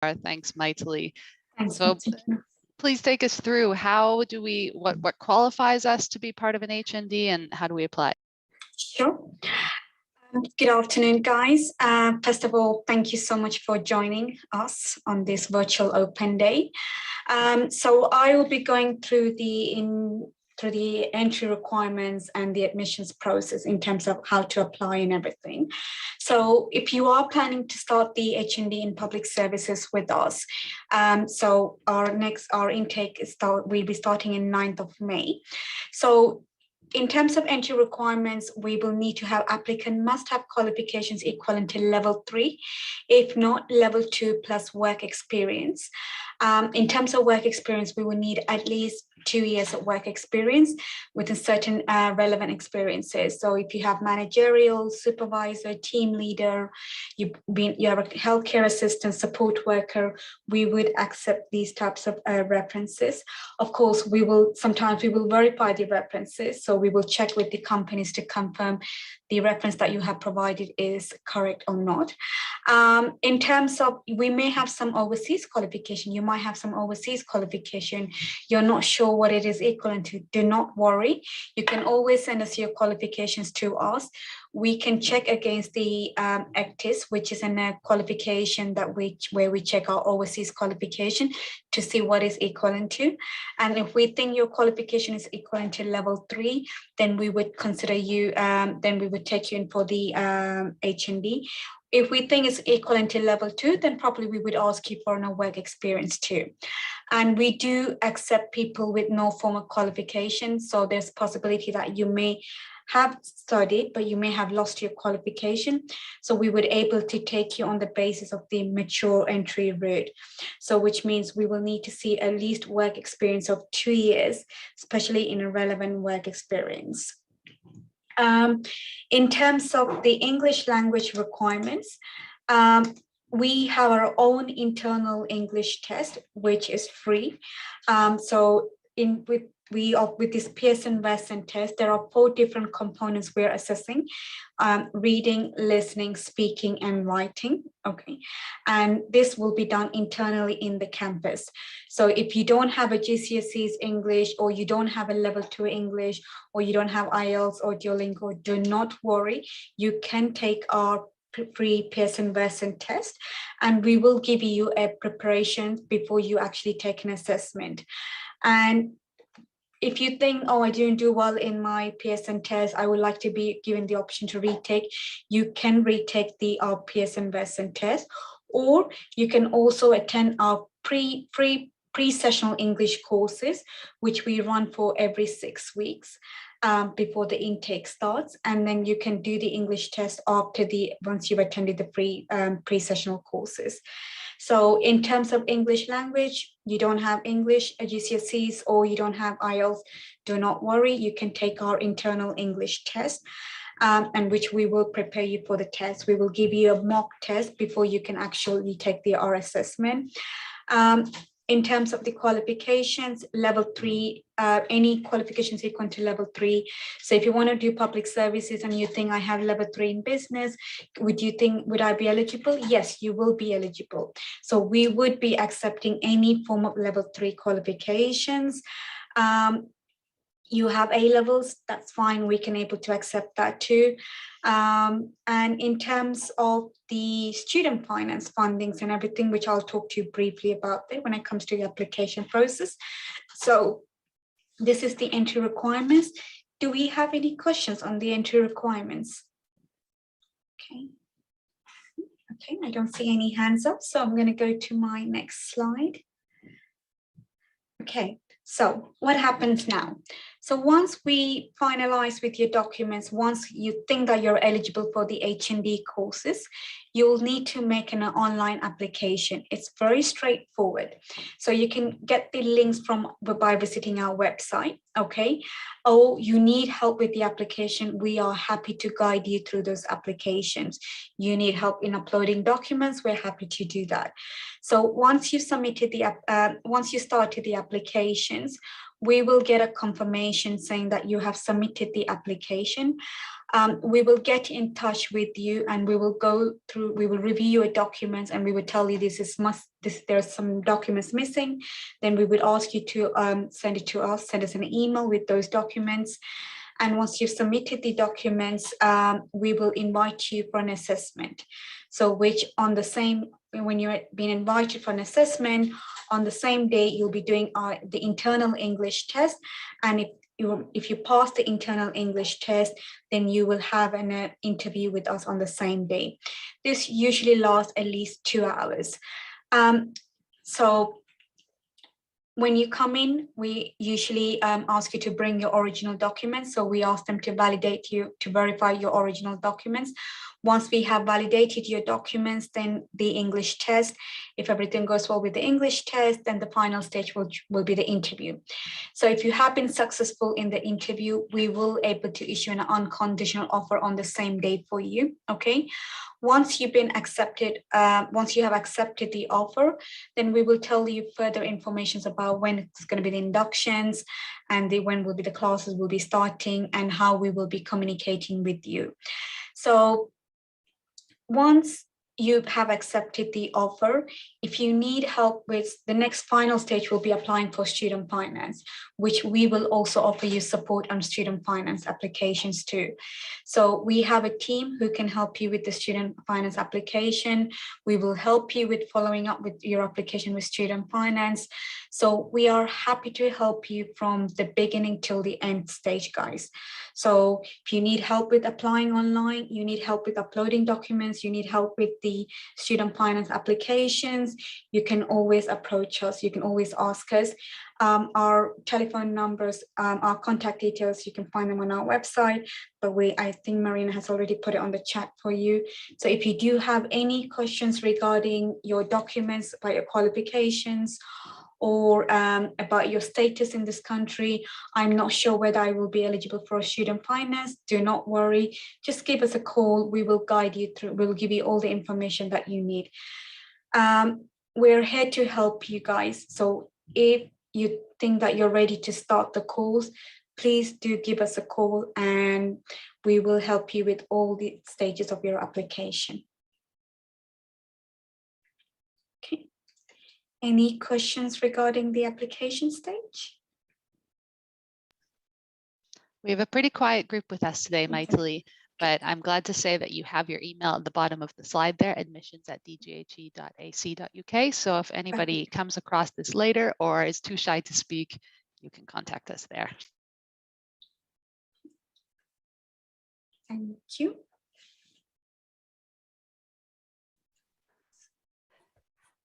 Thanks mightily. Thanks. So please take us through how do we, what qualifies us to be part of an HND and how do we apply? Sure. Good afternoon, guys. First of all, thank you so much for joining us on this virtual open day. So I will be going through the entry requirements and the admissions process in terms of how to apply and everything. So if you are planning to start the HND in public services with us, so our intake will be starting in 9th of May. So in terms of entry requirements, we will need to have applicant must have qualifications equivalent to level 3, if not level 2 plus work experience. In terms of work experience, we will need at least 2 years of work experience with a certain relevant experiences. So if you have managerial, supervisor, team leader, you have a healthcare assistant, support worker, we would accept these types of references. Of course, sometimes we will verify the references. So we will check with the companies to confirm the reference that you have provided is correct or not. In terms of, we may have some overseas qualification. You might have some overseas qualification. You're not sure what it is equivalent to. Do not worry. You can always send us your qualifications to us. We can check against the ECTIS, which is a qualification where we check our overseas qualification to see what is equivalent to. And if we think your qualification is equivalent to level 3, then we would consider you, then we would take you in for the HND. If we think it's equivalent to level 2, then probably we would ask you for no work experience too. And we do accept people with no formal qualification. So there's a possibility that you may have studied, but you may have lost your qualification. So we would able to take you on the basis of the mature entry route. So which means we will need to see at least work experience of 2 years, especially in a relevant work experience. In terms of the English language requirements, we have our own internal English test, which is free. With this Pearson-Weston test, there are 4 different components we're assessing: reading, listening, speaking, and writing. Okay, and this will be done internally in the campus. So if you don't have a GCSEs English, or you don't have a level 2 English, or you don't have IELTS or Duolingo, do not worry. You can take our pre-Pearson-Weston test, and we will give you a preparation before you actually take an assessment. And if you think, oh, I didn't do well in my Pearson test, I would like to be given the option to retake, you can retake our Pearson-Weston test, or you can also attend our pre-sessional English courses, which we run for every 6 weeks before the intake starts. And then you can do the English test once you've attended the pre-sessional courses. So in terms of English language, you don't have English GCSEs or you don't have IELTS, do not worry. You can take our internal English test, and which we will prepare you for the test. We will give you a mock test before you can actually take our assessment. In terms of the qualifications, level 3, any qualifications equal to level 3. So if you want to do public services and you think I have level 3 in business, would I be eligible? Yes, you will be eligible. So we would be accepting any form of level 3 qualifications. You have A levels, that's fine. We can able to accept that too. And in terms of the student finance fundings and everything, which I'll talk to you briefly about there when it comes to the application process. So this is the entry requirements. Do we have any questions on the entry requirements? Okay, I don't see any hands up, so I'm going to go to my next slide. Okay, so what happens now? So once we finalize with your documents, once you think that you're eligible for the HND courses, you'll need to make an online application. It's very straightforward. So you can get the links by visiting our website, okay? Or you need help with the application, we are happy to guide you through those applications. You need help in uploading documents, we're happy to do that. So once you started the applications, we will get a confirmation saying that you have submitted the application. we will get in touch with you and we will go through, we will review your documents and we will tell you there's some documents missing. Then we would ask you to send it to us, send us an email with those documents. And once you've submitted the documents, we will invite you for an assessment. So which on the same, when you're being invited for an assessment, on the same day, you'll be doing the internal English test. And if you pass the internal English test, then you will have an interview with us on the same day. This usually lasts at least 2 hours. So when you come in, we usually ask you to bring your original documents. So we ask them to validate you, to verify your original documents. Once we have validated your documents, then the English test, if everything goes well with the English test, then the final stage will be the interview. So if you have been successful in the interview, we will able to issue an unconditional offer on the same day for you, okay? Once you've been accepted, once you have accepted the offer, then we will tell you further information about when it's going to be the inductions and when will be the classes will be starting and how we will be communicating with you. So once you have accepted the offer, if you need help with the next final stage, will be applying for student finance, which we will also offer you support on student finance applications too. So we have a team who can help you with the student finance application. We will help you with following up with your application with student finance. So we are happy to help you from the beginning till the end stage, guys. So if you need help with applying online, you need help with uploading documents, you need help with the student finance applications, you can always approach us, you can always ask us. Our telephone numbers, our contact details, you can find them on our website, but I think Marina has already put it on the chat for you. So if you do have any questions regarding your documents, about your qualifications, or about your status in this country, I'm not sure whether I will be eligible for a student finance, do not worry, just give us a call, we will guide you through, we will give you all the information that you need. We're here to help you guys, so if you think that you're ready to start the course, please do give us a call and we will help you with all the stages of your application. Okay. Any questions regarding the application stage? We have a pretty quiet group with us today, Maithili, but I'm glad to say that you have your email at the bottom of the slide there, admissions@dghe.ac.uk. So if anybody comes across this later or is too shy to speak, you can contact us there. Thank you.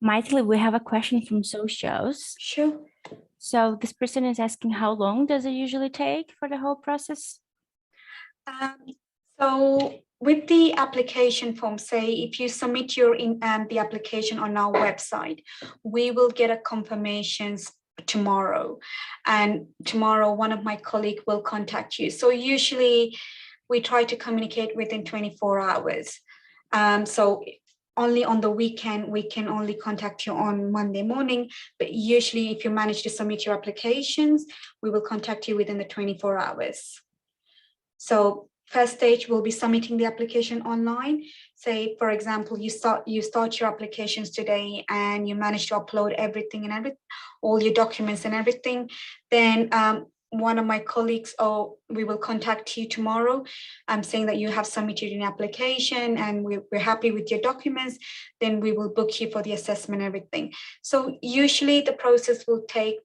Maithili, we have a question from socials. Sure. So this person is asking, how long does it usually take for the whole process? So with the application form, say if you submit the application on our website, we will get a confirmations tomorrow, and tomorrow one of my colleagues will contact you. So usually we try to communicate within 24 hours. So only on the weekend, we can only contact you on Monday morning, but usually if you manage to submit your applications, we will contact you within the 24 hours. So first stage will be submitting the application online. Say, for example, you start your applications today and you manage to upload everything and all your documents and everything, then one of my colleagues, we will contact you tomorrow. I'm saying that you have submitted an application and we're happy with your documents. Then we will book you for the assessment and everything. So usually the process will take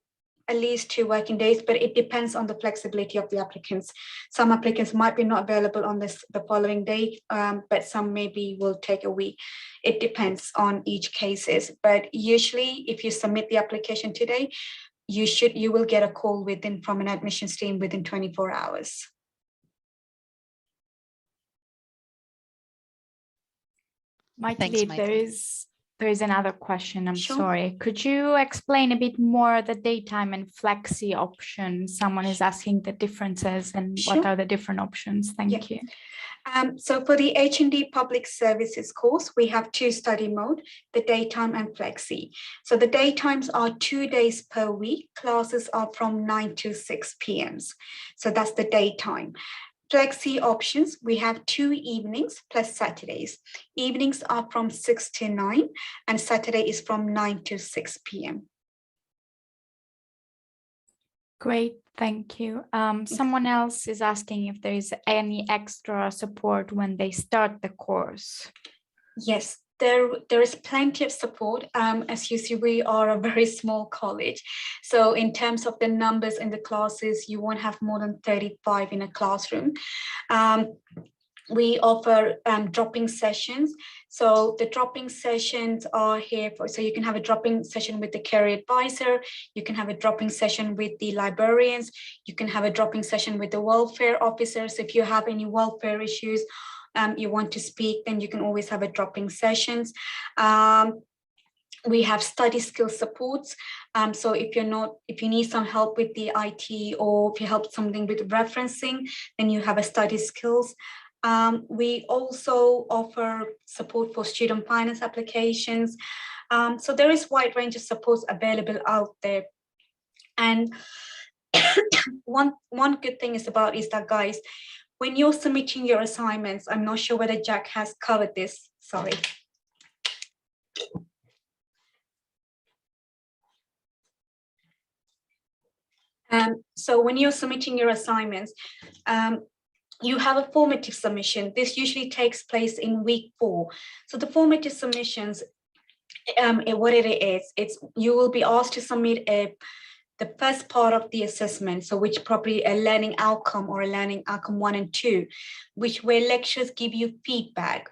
at least 2 working days, but it depends on the flexibility of the applicants. Some applicants might be not available on the following day, but some maybe will take a week. It depends on each cases, but usually if you submit the application today, you will get a call from an admissions team within 24 hours. Maithili, there is another question. I'm Sure. sorry. Could you explain a bit more the daytime and flexi options? Someone is asking the differences and Sure. what are the different options? Thank you. So for the HND Public Services course, we have 2 study mode, the daytime and flexi. So the daytimes are 2 days per week. Classes are from 9 to 6 p.m. So that's the daytime. Flexi options, we have 2 evenings plus Saturdays. Evenings are from 6 to 9 and Saturday is from 9 to 6 p.m. Great, thank you. Someone else is asking if there is any extra support when they start the course. Yes, there is plenty of support. As you see, we are a very small college. So in terms of the numbers in the classes, you won't have more than 35 in a classroom. We offer dropping sessions. So the dropping sessions are here for, so you can have a dropping session with the career advisor, you can have a dropping session with the librarians, you can have a dropping session with the welfare officers. If you have any welfare issues, you want to speak, then you can always have a dropping sessions. We have study skill supports. So if you need some help with the IT, or if you help something with referencing, then you have a study skills. We also offer support for student finance applications. So there is a wide range of supports available out there. And one good thing is that, guys, when you're submitting your assignments, I'm not sure whether Jack has covered this, sorry. So when you're submitting your assignments, you have a formative submission. This usually takes place in week 4. So the formative submissions, what it is, you will be asked to submit the first part of the assessment, so which probably a learning outcome or a learning outcome 1 and 2, where lecturers give you feedback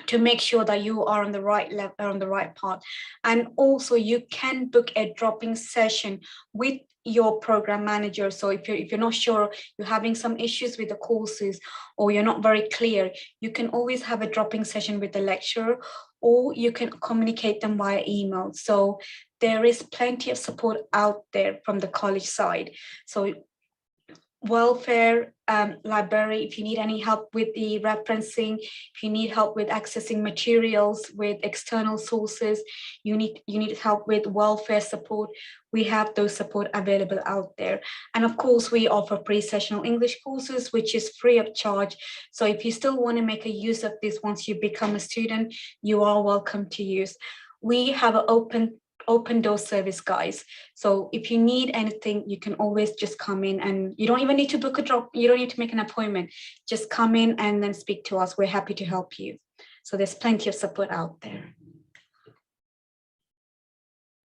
to make sure that you are on the right level, on the right path. And also you can book a dropping session with your program manager. So if you're not sure, you're having some issues with the courses, or you're not very clear, you can always have a dropping session with the lecturer, or you can communicate them via email. So there is plenty of support out there from the college side. So welfare, library, if you need any help with the referencing, if you need help with accessing materials with external sources, you need help with welfare support, we have those support available out there. And of course, we offer pre-sessional English courses, which is free of charge. So if you still want to make a use of this once you become a student, you are welcome to use. We have an open door service, guys. So if you need anything, you can always just come in, and you don't even need to book a drop. You don't need to make an appointment. Just come in and then speak to us. We're happy to help you. So there's plenty of support out there.